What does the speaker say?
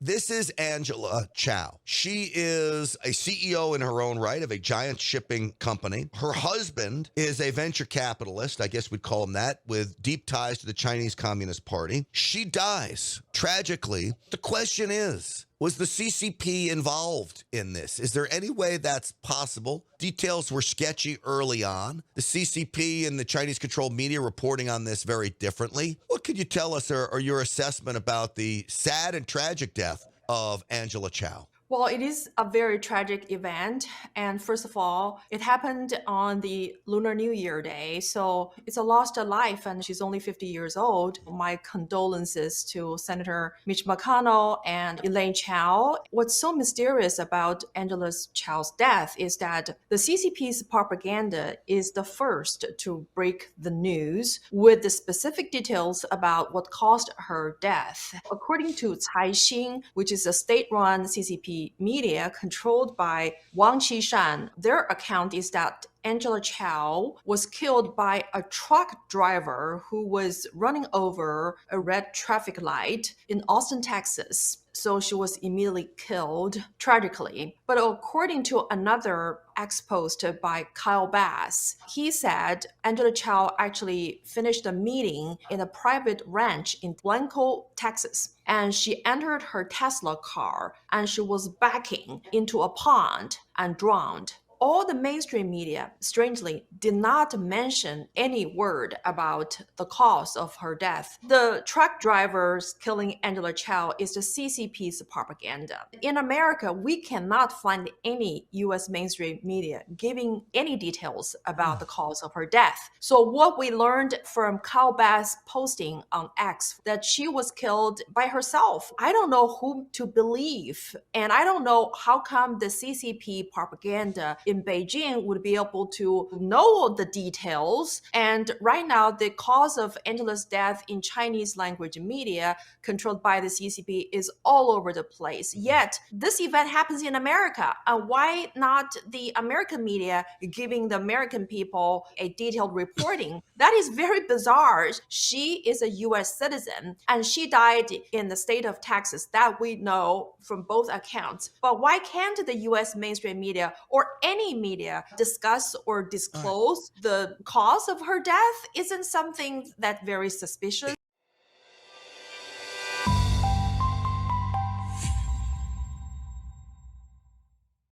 This is Angela Chao. She is a CEO in her own right of a giant shipping company. Her husband is a venture capitalist, I guess we'd call him that, with deep ties to the Chinese Communist Party. She dies tragically. The question is, was the CCP involved in this? Is there any way that's possible? Details were sketchy early on. The CCP and the Chinese-controlled media reporting on this very differently. What could you tell us or your assessment about the sad and tragic death of Angela Chao? Well, it is a very tragic event. And first of all, it happened on the Lunar New Year day. So it's a lost life, and she's only 50 years old. My condolences to Senator Mitch McConnell and Elaine Chao. What's so mysterious about Angela Chao's death is that the CCP's propaganda is the first to break the news with the specific details about what caused her death. According to Caixin, which is a state-run CCP media controlled by Wang Qishan, their account is that Angela Chao was killed by a truck driver who was running over a red traffic light in Austin, Texas. So she was immediately killed tragically. But according to another ex post by Kyle Bass, he said Angela Chao actually finished a meeting in a private ranch in Blanco, Texas. And she entered her Tesla car and she was backing into a pond and drowned. All the mainstream media, strangely, did not mention any word about the cause of her death. The truck drivers killing Angela Chao is the CCP's propaganda. In America, we cannot find any US mainstream media giving any details about the cause of her death. So what we learned from Kyle Bass posting on X, that she was killed by herself. I don't know whom to believe. And I don't know how come the CCP propaganda in Beijing would be able to know the details. And right now, the cause of Angela's death in Chinese language media controlled by the CCP is all over the place. Yet, this event happens in America. Why not the American media giving the American people a detailed reporting? That is very bizarre. She is a US citizen and she died in the state of Texas. That we know from both accounts. But why can't the US mainstream media or any media discuss or disclose the cause of her death? Isn't something that very suspicious?